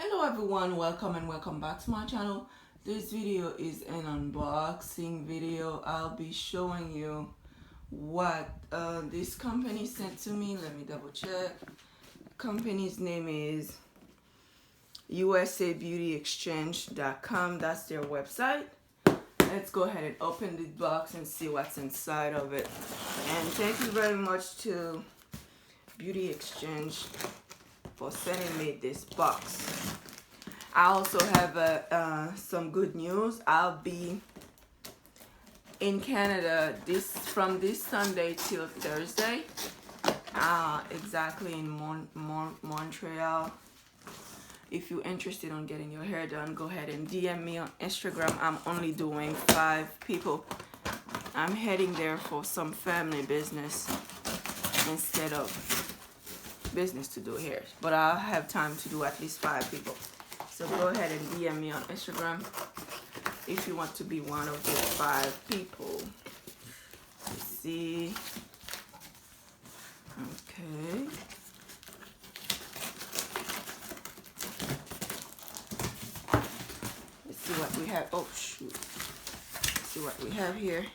Hello everyone, welcome and welcome back to my channel. This video is an unboxing video. I'll be showing you what this company sent to me. Let me double check. The company's name is usabeautyexchange.com. That's their website. Let's go ahead and open the box and see what's inside of it. And thank you very much to Beauty Exchange for sending me this box. I also have some good news. I'll be in Canada from this Sunday till Thursday, exactly in Montreal. If you're interested in getting your hair done, go ahead and DM me on Instagram. I'm only doing 5 people. I'm heading there for some family business instead of business to do hair, but I'll have time to do at least 5 people. So go ahead and DM me on Instagram if you want to be one of those 5 people. Let's see. Okay. Let's see what we have. Oh shoot. Let's see what we have here.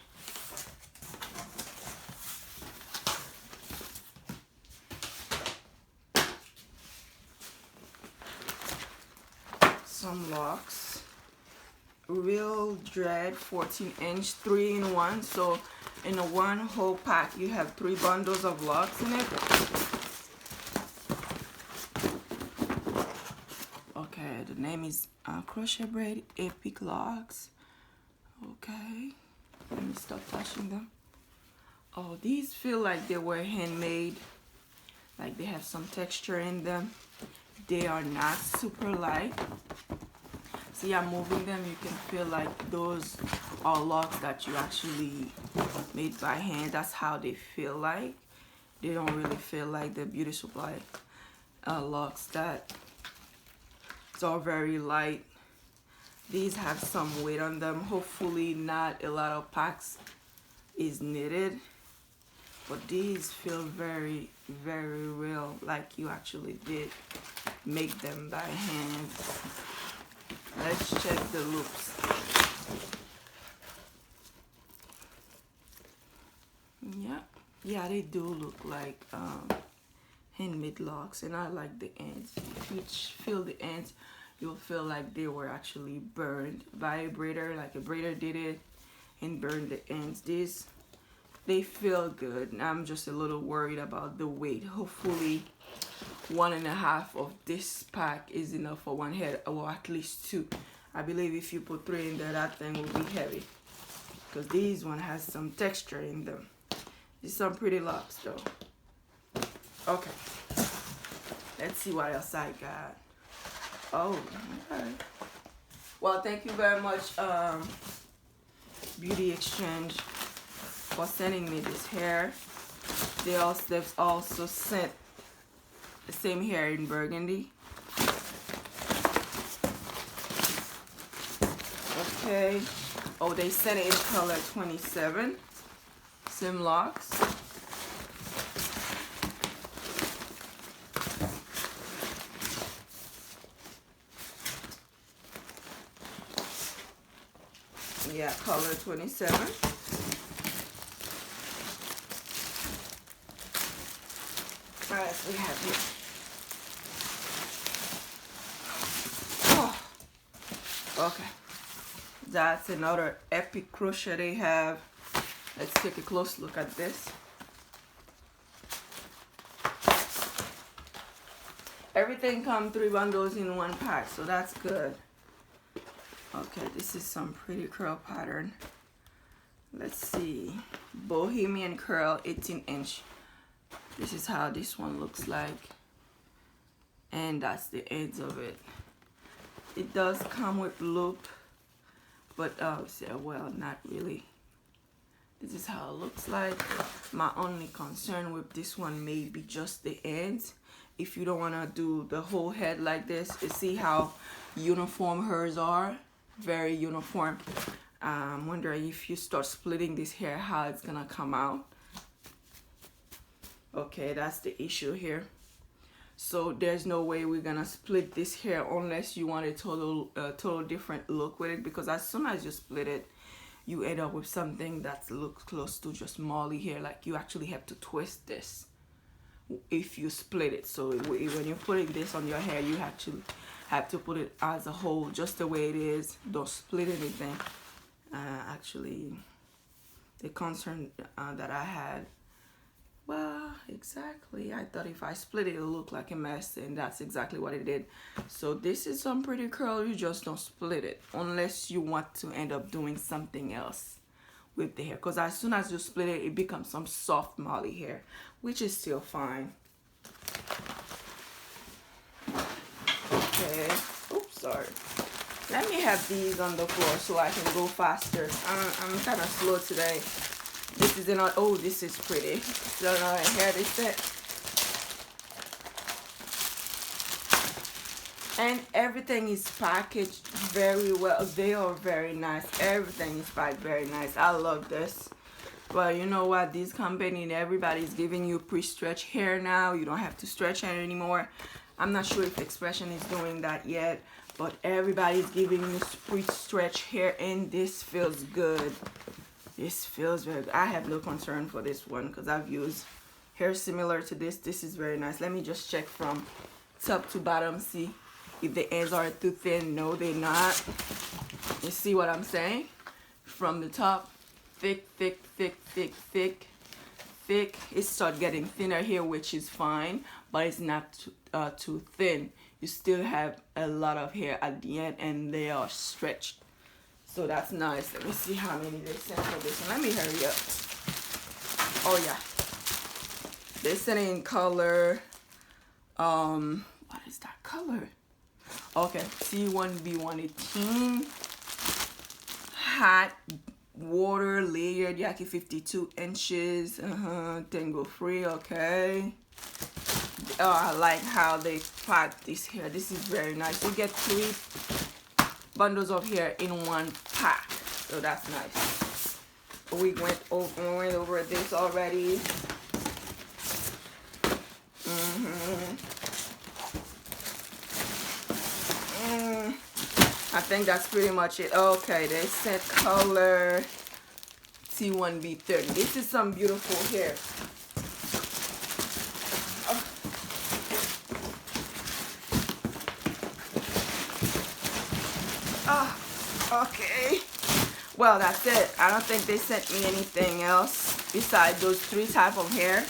Some locks, Real Dread 14-inch 3-in-1. So in a one whole pack you have 3 bundles of locks in it. Okay, the name is Crochet Braid Epic Locks. Okay, let me stop touching them. Oh, these feel like they were handmade, like they have some texture in them. They are not super light. See, I'm moving them. You can feel like those are locks that you actually made by hand. That's how they feel like. They don't really feel like the beauty supply locks that are very light. These have some weight on them. Hopefully not a lot of packs is needed. But these feel very, very real, like you actually did make them by hand. Let's check the loops. Yeah, they do look like handmade locks, and I like the ends. If you feel the ends, you'll feel like they were actually burned by a braider, like a braider did it and burned the ends. They feel good. I'm just a little worried about the weight. Hopefully 1.5 of this pack is enough for one head, or at least 2. I believe if you put 3 in there, that thing will be heavy, because these one has some texture in them. These some pretty locks though. Okay, let's see what else I got. Oh, okay. Well, thank you very much, Beauty Exchange, for sending me this hair. They've also sent the same hair in burgundy. Okay. Oh, they sent it in color 27. Same locks. Yeah, color 27. What else we have here? Oh. Okay. That's another epic crochet they have. Let's take a close look at this. Everything comes 3 bundles in one pack, so that's good. Okay, this is some pretty curl pattern. Let's see. Bohemian curl 18-inch. This is how this one looks like. And that's the ends of it. It does come with loop, but well, not really. This is how it looks like. My only concern with this one may be just the ends. If you don't want to do the whole head like this, you see how uniform hers are? Very uniform. I'm wondering if you start splitting this hair, how it's gonna come out. Okay, that's the issue here. So there's no way we're gonna split this hair unless you want a total different look with it, because as soon as you split it, you end up with something that looks close to just Molly hair. Like you actually have to twist this if you split it. So when you're putting this on your hair, you actually have to put it as a whole, just the way it is. Don't split anything. Actually, the concern that I had, well, exactly, I thought if I split it, it'll look like a mess, and that's exactly what it did. So this is some pretty curl. You just don't split it unless you want to end up doing something else with the hair, because as soon as you split it, it becomes some soft Molly hair, which is still fine. Okay, oops, sorry. Let me have these on the floor so I can go faster. I'm kind of slow today. This is another, oh, this is pretty. So another hair they set. And everything is packaged very well. They are very nice. Everything is packed very nice. I love this. Well, you know what? This company, everybody's giving you pre-stretch hair now. You don't have to stretch it anymore. I'm not sure if Expression is doing that yet, but everybody's giving you pre-stretch hair, and this feels good. This feels very good. I have no concern for this one because I've used hair similar to this. This is very nice. Let me just check from top to bottom, see if the ends are too thin. No, they're not. You see what I'm saying? From the top, thick, thick, thick, thick, thick, thick. It starts getting thinner here, which is fine, but it's not too thin. You still have a lot of hair at the end, and they are stretched. So that's nice. Let me see how many they sent for this one. Let me hurry up. Oh yeah, they sent it in color. What is that color? Okay, C1B118 hot water layered Yaki 52 inches. Tango free. Okay. Oh, I like how they pack this hair. This is very nice. You get 3 bundles of hair in one pack, so that's nice. We went over this already. I think that's pretty much it. Okay, they said color T1B30. This is some beautiful hair. Okay, well, that's it. I don't think they sent me anything else besides those 3 types of hair.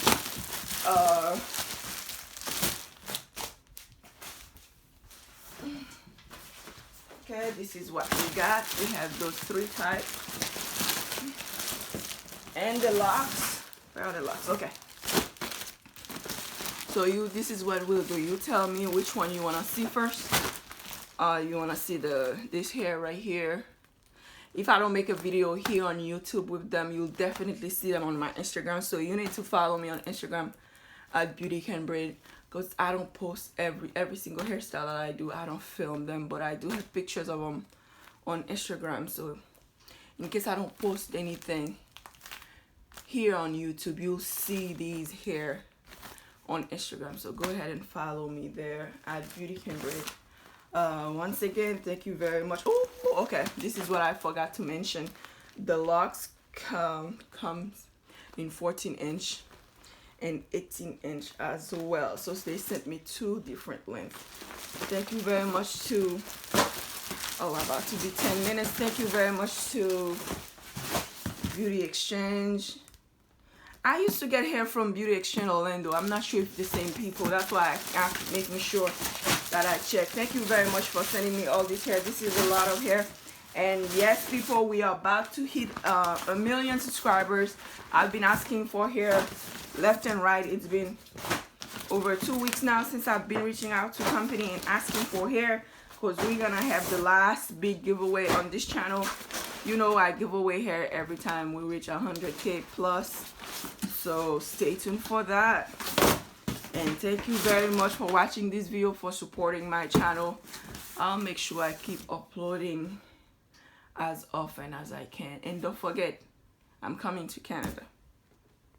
Okay, this is what we got. We have those 3 types. And the locks. Where are the locks? Okay. So this is what we'll do. You tell me which one you want to see first. You want to see this hair right here. If I don't make a video here on YouTube with them, you'll definitely see them on my Instagram. So you need to follow me on Instagram at Beauty Can Braid, because I don't post every single hairstyle that I do. I don't film them, but I do have pictures of them on Instagram. So in case I don't post anything here on YouTube, you'll see these hair on Instagram. So go ahead and follow me there at Beauty Can Braid. Once again, thank you very much. Oh, okay, this is what I forgot to mention. The locks comes in 14-inch and 18-inch as well. So they sent me 2 different lengths. Thank you very much to, oh, about to be 10 minutes. Thank you very much to Beauty Exchange. I used to get hair from Beauty Exchange Orlando. I'm not sure if the same people. That's why I'm making sure that I check. Thank you very much for sending me all this hair. This is a lot of hair. And yes, people, we are about to hit 1 million subscribers. I've been asking for hair left and right. It's been over 2 weeks now since I've been reaching out to company and asking for hair, because we're gonna have the last big giveaway on this channel. You know, I give away hair every time we reach 100K plus, so stay tuned for that. And thank you very much for watching this video, for supporting my channel. I'll make sure I keep uploading as often as I can. And don't forget, I'm coming to Canada.